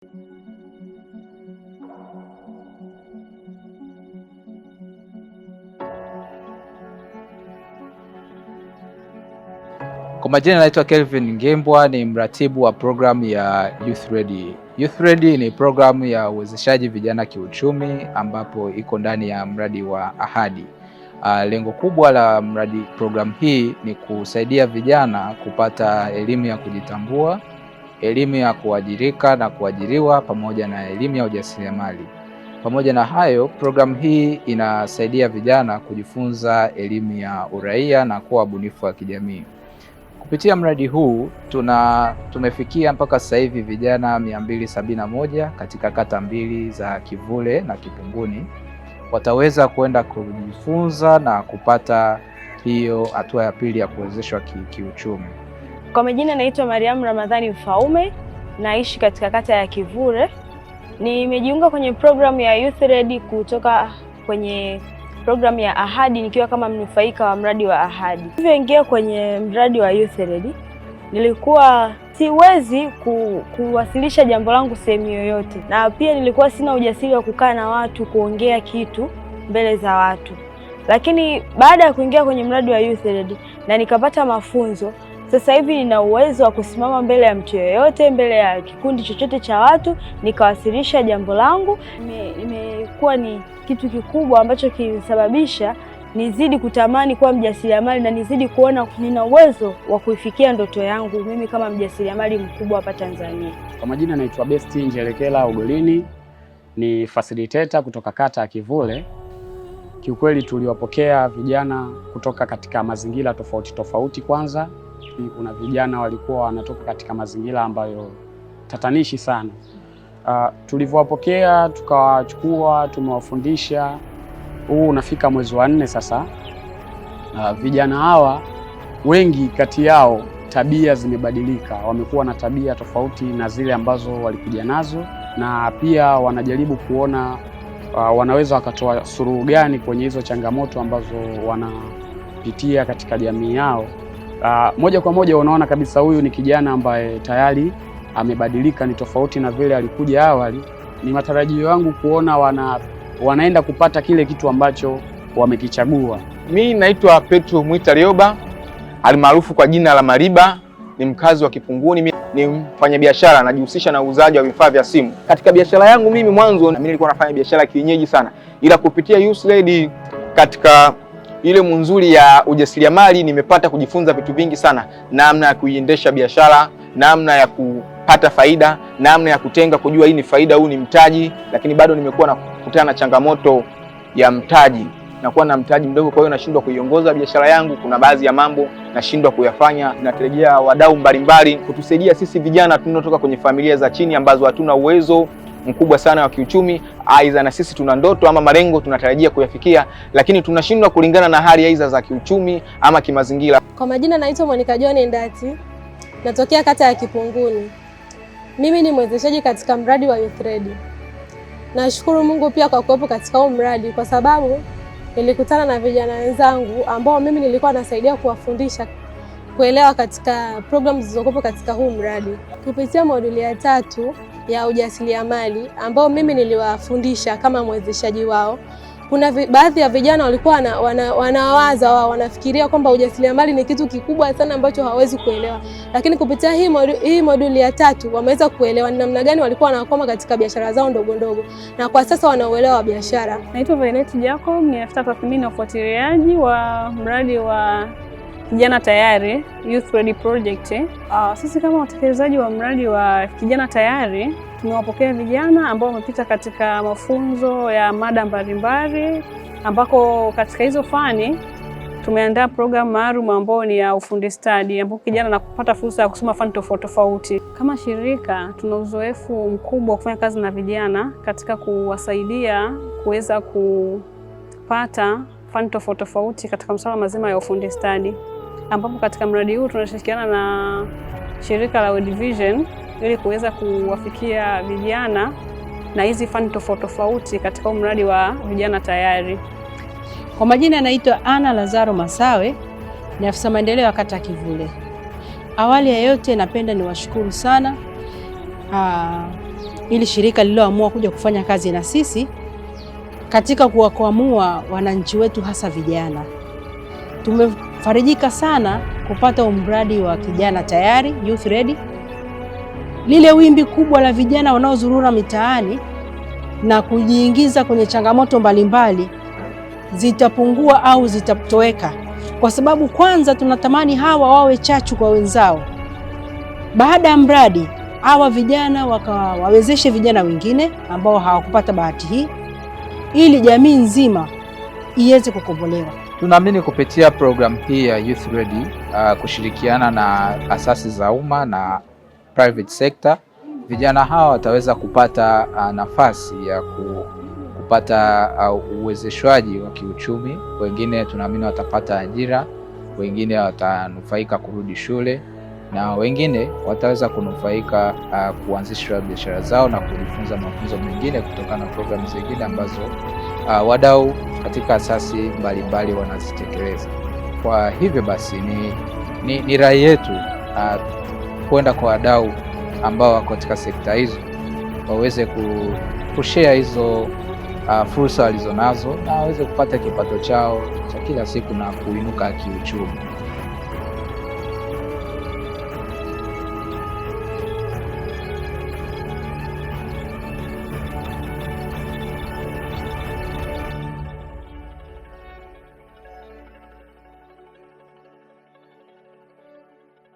Kwa majina naitwa Kelvin Ngembwa, ni mratibu wa programu ya Youth Ready. Youth Ready ni programu ya uwezeshaji vijana kiuchumi ambapo iko ndani ya mradi wa Ahadi. Lengo kubwa la programu hii ni kusaidia vijana kupata elimu ya kujitambua, elimu ya kuajirika na kuajiriwa, pamoja na elimu ya ujasiriamali. Pamoja na hayo, programu hii inasaidia vijana kujifunza elimu ya uraia na kuwa wabunifu wa kijamii. Kupitia mradi huu tumefikia mpaka sasa hivi vijana 271 katika kata mbili za Kivule na Kipunguni wataweza kwenda kujifunza na kupata hiyo hatua ya pili ya kuwezeshwa kiuchumi. Kwa majina naitwa Mariam Ramadhani Mfaume, naishi katika kata ya Kivule. Nimejiunga kwenye programu ya Youth Ready kutoka kwenye programu ya Ahadi nikiwa kama mnufaika wa mradi wa Ahadi. Nilipoingia kwenye mradi wa Youth Ready, nilikuwa siwezi kuwasilisha jambo langu sehemu yoyote, na pia nilikuwa sina ujasiri wa kukaa na watu kuongea kitu mbele za watu. Lakini baada ya kuingia kwenye mradi wa Youth Ready na nikapata mafunzo, sasa hivi nina uwezo wa kusimama mbele ya mtu yoyote, mbele ya kikundi chochote cha watu, nikawasilisha jambo langu. Imekuwa ni kitu kikubwa ambacho kilisababisha nizidi kutamani kuwa mjasiriamali na nizidi kuona nina uwezo wa kuifikia ndoto yangu mimi kama mjasiriamali mkubwa hapa Tanzania. Kwa majina naitwa Besti Njelekela Ugolini, ni facilitator kutoka kata ya Kivule. Kiukweli tuliwapokea vijana kutoka katika mazingira tofauti tofauti. Kwanza kuna vijana walikuwa wanatoka katika mazingira ambayo tatanishi sana. Tulivyowapokea tukawachukua, tumewafundisha. Huu unafika mwezi wa 4 sasa. Vijana hawa wengi kati yao tabia zimebadilika, wamekuwa na tabia tofauti na zile ambazo walikuja nazo, na pia wanajaribu kuona wanaweza wakatoa suluhu gani kwenye hizo changamoto ambazo wanapitia katika jamii yao. Moja kwa moja unaona kabisa huyu ni kijana ambaye tayari amebadilika, ni tofauti na vile alikuja awali. Ni matarajio yangu kuona wanaenda kupata kile kitu ambacho wamekichagua. Mimi naitwa Petro Mwita Rioba, almaarufu kwa jina la Mariba, ni mkazi wa Kipunguni. Mimi ni mfanyabiashara, najihusisha na uuzaji wa vifaa vya simu. Katika biashara yangu mimi mwanzo mimi nilikuwa nafanya biashara kienyeji sana, ila kupitia Youth Ready katika ile munzuri ya ujasiriamali nimepata kujifunza vitu vingi sana, namna ya kuiendesha biashara, namna ya kupata faida, namna ya kutenga, kujua hii ni faida, huu ni mtaji. Lakini bado nimekuwa nakutana na changamoto ya mtaji, nakuwa na mtaji mdogo, kwa hiyo nashindwa kuiongoza biashara yangu. Kuna baadhi ya mambo nashindwa kuyafanya. Natarajia wadau mbalimbali kutusaidia sisi vijana tunatoka kwenye familia za chini ambazo hatuna uwezo mkubwa sana wa kiuchumi, aidha na sisi tuna ndoto ama malengo tunatarajia kuyafikia, lakini tunashindwa kulingana na hali aidha za kiuchumi ama kimazingira. Kwa majina naitwa Monica John Ndati, natokea kata ya Kipunguni. Mimi ni mwezeshaji katika mradi wa Youth Ready. Nashukuru Mungu pia kwa kuwepo katika huu mradi, kwa sababu nilikutana na vijana wenzangu ambao mimi nilikuwa nasaidia kuwafundisha kuelewa katika programu zilizokuwepo katika huu mradi. Kupitia moduli ya 3 ya ujasiriamali ambao mimi niliwafundisha kama mwezeshaji wao, kuna baadhi ya vijana walikuwa wanawaza wanafikiria kwamba ujasiriamali ni kitu kikubwa sana ambacho hawezi kuelewa, lakini kupitia hii moduli ya 3 wameweza kuelewa ni namna gani walikuwa wanakwama katika biashara zao ndogo ndogo, na kwa sasa wanaelewa wa biashara. Naitwa Violet Jacob, ni afisa tathmini na ufuatiliaji wa mradi wa Kijana Tayari Youth Ready Project. Sisi kama watekelezaji wa mradi wa Kijana Tayari tumewapokea vijana ambao wamepita katika mafunzo ya mada mbalimbali, ambako katika hizo fani tumeandaa programu maalum ambayo ni ya ufundi stadi, ambapo kijana anapata fursa ya kusoma fani tofauti tofauti. Kama shirika tuna uzoefu mkubwa wa kufanya kazi na vijana katika kuwasaidia kuweza kupata fani tofauti tofauti katika masuala mazima ya ufundi stadi, ambapo katika mradi huu tunashirikiana na shirika la World Vision ili kuweza kuwafikia vijana na hizi fani tofauti tofauti katika mradi wa Vijana Tayari. Kwa majina anaitwa Ana Lazaro Masawe, ni afisa maendeleo ya kata Kivule. Awali ya yote napenda niwashukuru sana ili shirika lililoamua kuja kufanya kazi na sisi katika kuwakwamua wananchi wetu hasa vijana. Tumefarijika sana kupata mradi wa kijana tayari Youth Ready. Lile wimbi kubwa la vijana wanaozurura mitaani na kujiingiza kwenye changamoto mbalimbali zitapungua au zitatoweka, kwa sababu kwanza tunatamani hawa wawe chachu kwa wenzao. Baada ya mradi hawa vijana wakawawezeshe vijana wengine ambao hawakupata bahati hii, ili jamii nzima iweze kukombolewa. Tunaamini kupitia programu hii ya Youth Ready kushirikiana na asasi za umma na private sector, vijana hawa wataweza kupata nafasi ya kupata uwezeshwaji wa kiuchumi. Wengine tunaamini watapata ajira, wengine watanufaika kurudi shule, na wengine wataweza kunufaika kuanzisha biashara zao na kujifunza mafunzo mengine kutokana na programu zingine ambazo wadau katika asasi mbalimbali wanazitekeleza. Kwa hivyo basi ni rai yetu kwenda kwa wadau ambao wako katika sekta hizo waweze kushare hizo fursa walizonazo na waweze kupata kipato chao cha kila siku na kuinuka kiuchumi.